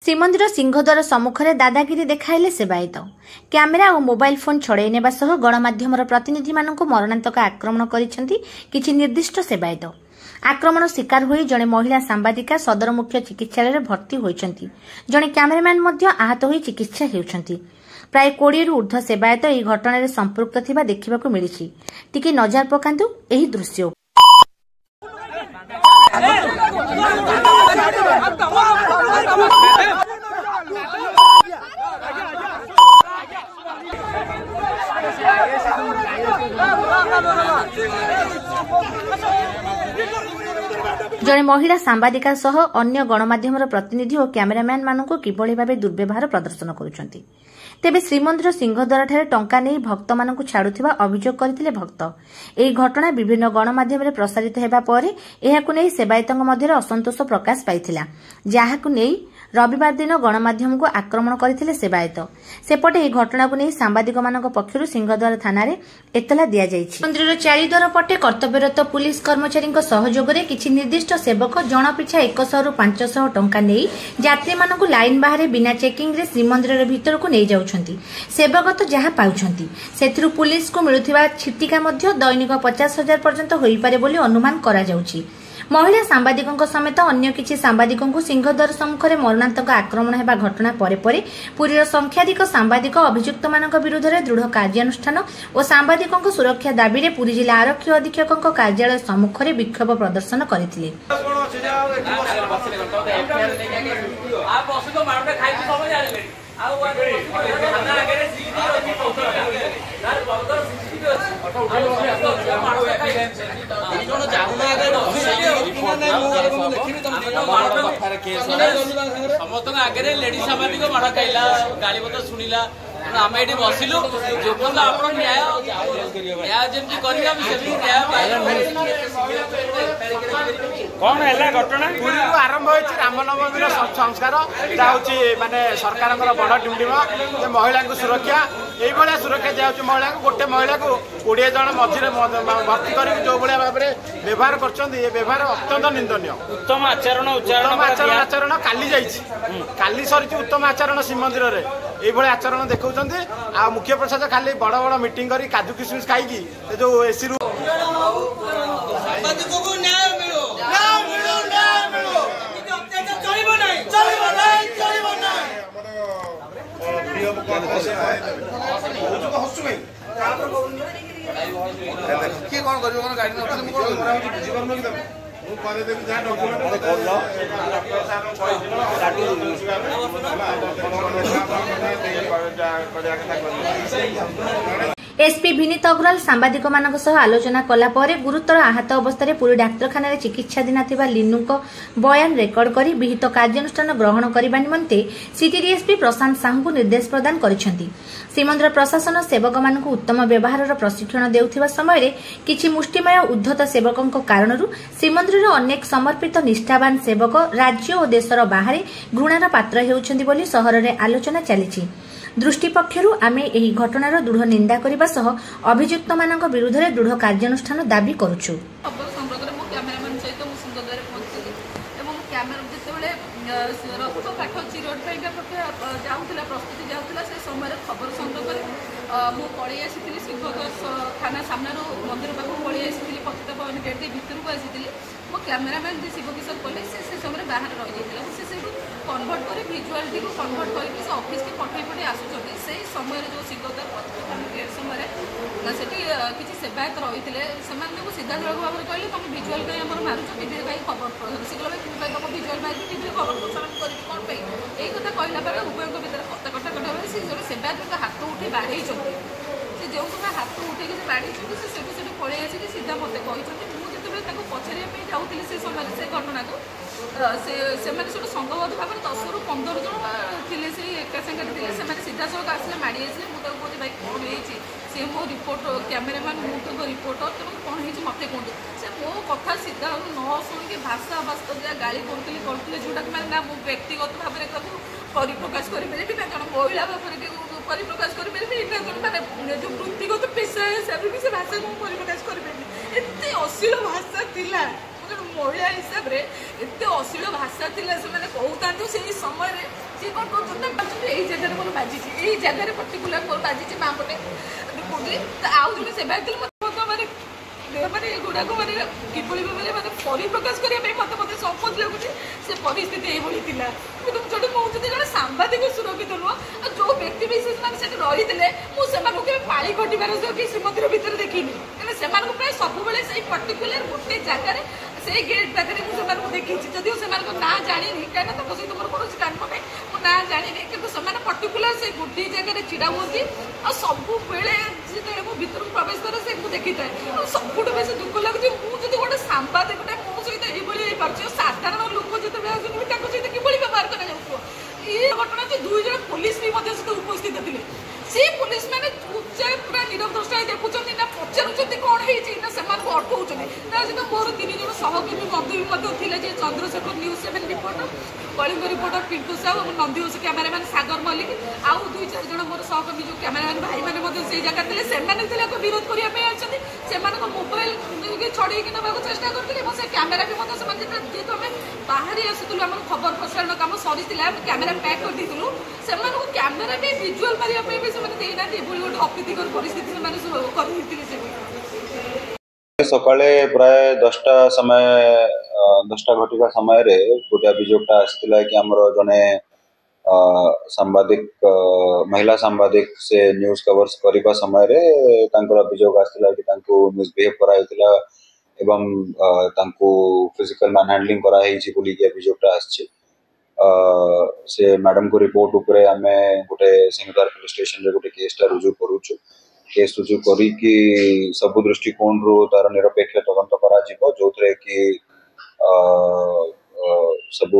ଶ୍ରୀମନ୍ଦିର ସିଂହଦ୍ୱାର ସମ୍ମୁଖରେ ଦାଦାଗିରି ଦେଖାଇଲେ ସେବାୟତ। କ୍ୟାମେରା ଓ ମୋବାଇଲ ଫୋନ୍ ଛଡ଼ାଇ ନେବା ସହ ଗଣମାଧ୍ୟମର ପ୍ରତିନିଧିମାନଙ୍କୁ ମରଣାନ୍ତକ ଆକ୍ରମଣ କରିଛନ୍ତି କିଛି ନିର୍ଦ୍ଦିଷ୍ଟ ସେବାୟତ। ଆକ୍ରମଣ ଶିକାର ହୋଇ ଜଣେ ମହିଳା ସାମ୍ବାଦିକା ସଦର ମୁଖ୍ୟ ଚିକିତ୍ସାଳୟରେ ଭର୍ତ୍ତି ହୋଇଛନ୍ତି। ଜଣେ କ୍ୟାମେରାମ୍ୟାନ୍ ମଧ୍ୟ ଆହତ ହୋଇ ଚିକିତ୍ସା ହେଉଛନ୍ତି। ପ୍ରାୟ 20ରୁ ଊର୍ଦ୍ଧ୍ୱ ସେବାୟତ ଏହି ଘଟଣାରେ ସମ୍ପୃକ୍ତ ଥିବା ଦେଖିବାକୁ ମିଳିଛି। ଟିକେ ନଜର ପକାନ୍ତୁ ଏହି ଦୃଶ୍ୟ। ଜଣେ ମହିଳା ସାମ୍ବାଦିକା ସହ ଅନ୍ୟ ଗଣମାଧ୍ୟମର ପ୍ରତିନିଧି ଓ କ୍ୟାମେରାମ୍ୟାନ୍ ମାନଙ୍କୁ କିଭଳି ଭାବେ ଦୁର୍ବ୍ୟବହାର ପ୍ରଦର୍ଶନ କରୁଛନ୍ତି। ତେବେ ଶ୍ରୀମନ୍ଦିର ସିଂହଦ୍ୱାରଠାରେ ଟଙ୍କା ନେଇ ଭକ୍ତମାନଙ୍କୁ ଛାଡୁଥିବା ଅଭିଯୋଗ କରିଥିଲେ ଭକ୍ତ। ଏହି ଘଟଣା ବିଭିନ୍ନ ଗଣମାଧ୍ୟମରେ ପ୍ରସାରିତ ହେବା ପରେ ଏହାକୁ ନେଇ ସେବାୟତଙ୍କ ମଧ୍ୟରେ ଅସନ୍ତୋଷ ପ୍ରକାଶ ପାଇଥିଲା, ଯାହାକୁ ନେଇ ରବିବାର ଦିନ ଗଣମାଧ୍ୟମକୁ ଆକ୍ରମଣ କରିଥିଲେ ସେବାୟତ। ସେପଟେ ଏହି ଘଟଣାକୁ ନେଇ ସାମ୍ବାଦିକମାନଙ୍କ ପକ୍ଷରୁ ସିଂହଦ୍ୱାର ଥାନାରେ ଏତଲା ଦିଆଯାଇଛି। ମନ୍ଦିରର ଚାରିଦ୍ୱାର ପଟେ କର୍ତ୍ତବ୍ୟରତ ପୁଲିସ କର୍ମଚାରୀଙ୍କ ସହଯୋଗରେ କିଛି ନିର୍ଦ୍ଦିଷ୍ଟ ସେବକ ଜଣପିଛା 100ରୁ 500 ଟଙ୍କା ନେଇ ଯାତ୍ରୀମାନଙ୍କୁ ଲାଇନ ବାହାରେ ବିନା ଚେକିଂରେ ଶ୍ରୀମନ୍ଦିରର ଭିତରକୁ ନେଇଯାଉଛନ୍ତି। ସେବକ ତ ଯାହା ପାଉଛନ୍ତି ସେଥିରୁ ପୁଲିସକୁ ମିଳୁଥିବା ଛିଟିକା ମଧ୍ୟ ଦୈନିକ 50,000 ପର୍ଯ୍ୟନ୍ତ ହୋଇପାରେ ବୋଲି ଅନୁମାନ କରାଯାଉଛି। ମହିଳା ସାମ୍ବାଦିକଙ୍କ ସମେତ ଅନ୍ୟ କିଛି ସାମ୍ବାଦିକଙ୍କୁ ସିଂହଦ୍ୱାର ସମ୍ମୁଖରେ ମରଣାନ୍ତକ ଆକ୍ରମଣ ହେବା ଘଟଣା ପରେ ପରେ ପୁରୀର ସଂଖ୍ୟାଧିକ ସାମ୍ବାଦିକ ଅଭିଯୁକ୍ତମାନଙ୍କ ବିରୁଦ୍ଧରେ ଦୃଢ଼ କାର୍ଯ୍ୟାନୁଷ୍ଠାନ ଓ ସାମ୍ବାଦିକଙ୍କ ସୁରକ୍ଷା ଦାବିରେ ପୁରୀ ଜିଲ୍ଲା ଆରକ୍ଷୀ ଅଧୀକ୍ଷକଙ୍କ କାର୍ଯ୍ୟାଳୟ ସମ୍ମୁଖରେ ବିକ୍ଷୋଭ ପ୍ରଦର୍ଶନ କରିଥିଲେ। समस्त आगे लेडी सामाजिक माड़ खाइला गाड़ी बता शुणिला आम ये बसिलु जो आप न्याय जमी कौन है घटना पुरी आरंभ हो रामनवमी संस्कार माने सरकार बड़ डिम महिला सुरक्षा ये सुरक्षा दिया महिला गोटे महिला को 20 जन मझे भर्ती कर जो भाया भाव में व्यवहार कर व्यवहार अत्यंत निंदनीय। उत्तम आचरण आचरण काली सरी उत्तम आचरण श्रीमंदिर में ये आचरण देखा आ मुख्य प्रसाद खाली बड़ बड़ मीटिंग कर काजू किशमिश खाई जो एसी रू किए कौन कर गाड़ी एसपी विनीत अग्रवाल सांबादिक आलोचना कला परे गुरुतर आहत अवस्था पुरी डाक्तखाना चिकित्साधीन थिबा लिनुको बयान रेकर्ड करी विहित कार्यानुष्ठान ग्रहण करने निमंते सिटी डीएसपी प्रशांत साहू को निर्देश प्रदान करिसेंति। श्रीमंदिर प्रशासन सेवक मानकु उत्तम व्यवहार प्रशिक्षण देउथिबा समय किछि मुष्टिमय उद्धत सेवकଙ୍କ कारणरू श्रीमंदिर अनेक समर्पित निष्ठावान सेवक राज्य और देशर बाहर घृणार पात्र हेउछन्ति बोली सहर रे आलोचना चलिछि। दृष्टि पक्षरु आमे एही घटनार दृढ़ निंदा करबा सह अभियुक्त मानक विरुद्ध रे दृढ़ कार्यानुष्ठान दाबी करूछु। खबर संग्रह कर पलि आसी सिंहद्वार थाना सामने मंदिर पाक पलि आसी पतित पवन गेट भितर को आसी मो कैमेरामैन जी शिवकिशोर पल्ले से समय बाहर रही जाता से कन्वर्ट कर भिजुआलिटी को कन्वर्ट करके ऑफिस की पठे पठे आसुँच से समय जो सिंहद्वार पतित पवन गेट समय से किसी सेवायत रही है सीधा सड़क भाव में कहले तुम भिजुआल कहीं मारुच टीवी खबर से कहले तुम भिजुआल मार टीवी खबर प्रसारण कर कौन यही कथा कहला बेले उभयों भितर कटा कटा कटा से जो सेवायत हाथ उठे बाढ़ से जो समय हाथ उठे बाढ़ से पलि आसिक सीधा मत कहते मुझे पचारे जाऊँगी से समय से घटना को से संघबद्ध भाव में 10 ରୁ 15 जन थे से एका सागर से सीधा सड़क आसे माड़ी आसे मुझे कहते भाई कौन हो सी मो रिपोर्ट कैमेरामैन मुझे रिपोर्टर तेणु कौन हो मत कहते से मो कथा सीधा न शुणिक भाषा भाषा गाड़ी करते जोटा कि मैं मो व्यक्तिगत भाव में परिप्रकाश करें ना जन महिला भाव में परिप्रकाश करें ना जन मैंने जो वृत्तिगत पेशा हिसाब से भी से भाषा को परिप्रकाश करें एत अश्लील भाषा थिला महिला हिसाब से एत अश्लील भाषा थिला से कहता से समय कौन कहते यही जगह मोर बाजी यही जगह पर्टिकुलर मोर बाजी माँ पटे आउ जन सेवायत मैंने मैंने गुड़ाक मैंने किभली भाव मैंने परिप्रकाश करने मत मत संकोच लगुच से परिस्थिति यही थी जो मुझे जन सांबादिक सुरक्षित नुह जो व्यक्ति विशेष मैंने रही थे मुझे पाली घटार श्रीमंदिर भितर देखनी से प्राय सब पर्टिकुलर गोटे जगार से गेट पाखे मुझे देखी जदिव से ना जानी कहीं सहित मोर कौन काम ना मुझे ना जानी कि पर्टिकुलर से गोटे जगह छिड़ा हुए और सब जो भर प्रवेश करे से मुझे देखी था सब बेस दुख लगुच मुझे गोटे सांबादिकटा मो सहित ये साधारण लोक जो सहित कि व्यवहार कर ये घटना दुई जन पुलिस भी उपस्थित थे से पुलिस मैंने पूरा नीरव दृष्टा देखुं ना पचार कौन है अटकाऊँ ना सहित मोर 3 जन सहकर्मी बंधु भी Chandrashekhar news 7 reporter Kalinga reporter Pintu Sahu और नंदीघोष कैमेरामैन सागर मल्लिक आउ 2-4 जन मोर सहकर्मी जो कैमेरामैन भाई मैंने से जगह थे से विरोध करने मोबाइल छड़ेक ना चेष्टा करते से कैमेरा भी जेहेतु आम बाहरी आसुलू आम खबर प्रसारण काम सरी कैमेरा पैक कर देलु से कैमेरा भी विजुआल मारे भी देना गोटे अप्रीतिकर परिस्थिति सकाळे प्राय 10टा समय 10टा घटिका समय रे गोटे अभियोगटा आसला कि आमर जने सांबादिक महिला सांबादिक से न्यूज कवर्स करने समय रे तांकर अभियोग आसला कि तांको मिसबिहेव कराइतिला एवं तांको फिजिकल मैनहैंडलिंग कराई बोली कि अभियोगटा आछि से मैडम को रिपोर्ट उपरे आमे गोटे सिंहदार पुलिस स्टेशन रे गोटे केसटा रुजु करूछु केस रुजु करी कि सब दृष्टिकोण रो तार निरपेक्ष तदंत करा जिवो जोथरे कि सब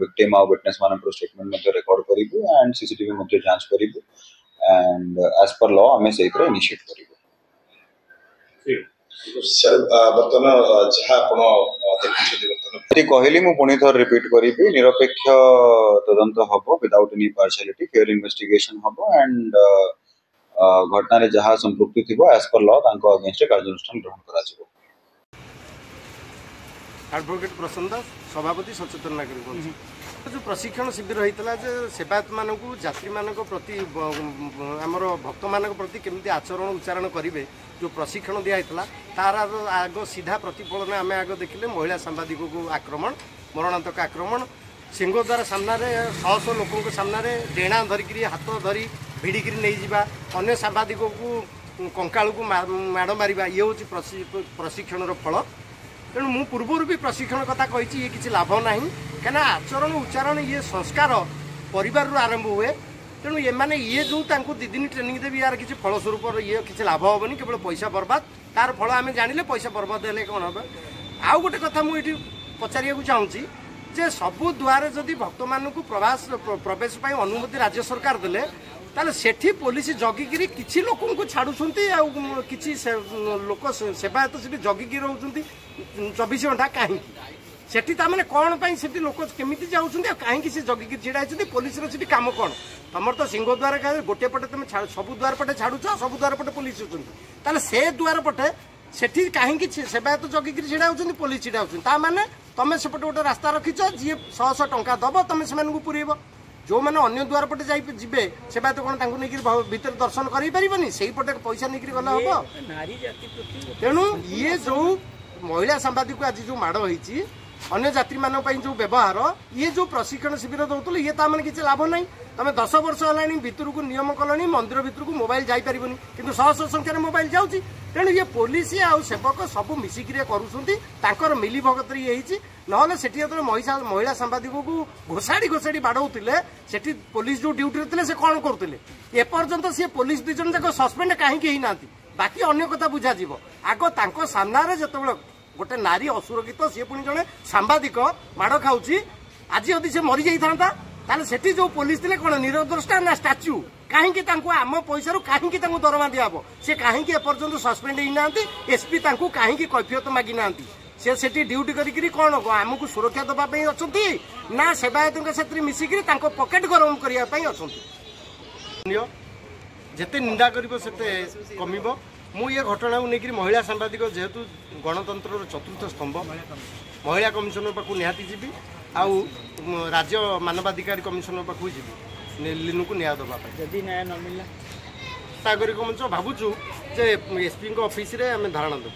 विक्टिम और विटनेस मानक स्टेटमेंट मध्ये रिकॉर्ड करिबो एंड सीसीटीवी मध्ये जांच करिबो एंड एज पर लॉ हमें सही तरह इनिशिएट करिबो सर बर्तमान जहाँ कहली मु पुणी थर रिपीट करी निरपेक्ष तदंत हम without any partiality fair investigation हम एंड घटना रे जहाँ संपृक्ति थी एज पर लॉ अगेंस्ट कार्यानुष्ठान ग्रहण करा एडवोकेट प्रसन्न दास सभापति सचेतन नागरिक जो प्रशिक्षण शिविर होता है सेवायत मानक यात्री मानक प्रति आमर भक्त मान प्रति केमती आचरण उच्चारण करेंगे जो प्रशिक्षण दिखाई तार आग सीधा प्रतिफलन आम आग देखिले महिला सांबादिक को आक्रमण मरणांतक आक्रमण सिंहद्वार सामने 100 लोक सामने डेणा धरिकी हाथ धरी भिड़िकी नहीं जावा अन्य सांबादिक को कंकाल को माड़ मार ये हूँ प्रशिक्षण फल तेणु मु पूर्वर भी प्रशिक्षण कथा कही ये किसी लाभ ना कहीं आचरण उच्चारण ये संस्कार परिवार आरंभ हुए तेणु ये जो 2 दिन ट्रेनिंग देवी यार किसी फलस्वरूप ये किसी लाभ हेनी केवल पैसा बर्बाद तार फल आम जानिले पैसा बर्बाद हेले कौन हम आउ गोटे कथा मुझे पचारिया चाहूँगी जे सबु द्वार जदि भक्त मान प्रवेश अनुमति राज्य सरकार देले ताले सेठी पुलिस जगिकी किसी लोक छाड़ुंट कि लोक सेवायत से जगिकी रोच 24 घंटा कहीं सेठी ताने कौन से लोक केमी जाऊँच कहीं से जगिकी छिड़ा पुलिस काम कौन तुम तो सिंहद्वार गोटे पटे तुम सब द्वार पटे छाड़ुच सब द्वार पटे पुलिस होती से द्वार पटे सेठी कहीं सेवायत जगिकी छिड़ा होती पुलिस छिड़ा होती तुम सेपटे गोटे रास्ता रखीच जी 100 टंका दब तुम से पुरेब जो मैंने अन्य द्वार पटे जाइबे सेवायत कौन भीतर दर्शन कर से पटे पैसा नहीं गला हम तेणु ये जो महिला सांबादिक आज जो माड़ होती अन्य यात्री मान जो व्यवहार ये जो प्रशिक्षण शिविर दौले ये तो किसी लाभ ना तुम 10 वर्ष है भितर को नियम कलनी मंदिर भितर को मोबाइल जापर कि 100 संख्यार मोबाइल जाऊँगी तेणु ये पुलिस आउ सेवक सब मिसिक कर मिली भगत ये ना से महिला सांबादिक को घोषाड़ी बाड़ौले से पुलिस जो ड्यूटी थे से कौन करते एपर्यंत सी पुलिस 2 जन जाक सस्पेंड कहीं ना बाकी अन्य कथा बुझा आग सामने जो गोटे नारी असुरक्षित सी पुणी जड़े सांबादिक माड़ खाऊ आज यदि से मरी जाता ताले सेठी जो पुलिस थे कौन निरद्रष्टा ना स्टाच्यू कहीं आम पैसा कहीं दरमा दिहब से कहीं एपर्यंत सस्पेंड होना एसपी कहीं कैफियत मागी ना से ड्यूटी करी कौन आमको सुरक्षा देवाई अच्छा ना सेवायत साथ मिसिकी पकेट गरम करने अच्छा जिते निंदा करते कम मु ये घटना को लेकिन महिला सांबादिक जेहेतु गणतंत्र चतुर्थ स्तंभ महिला कमिशनर पाक निहाती जीवी आउ राज्य मानवाधिकार कमिशन पाखु जी लिनु को न्याय देवाई जदि न्याय न मिलला नागरिक मंच भावुँ जे एसपी ऑफिस रे आम धारणा देव।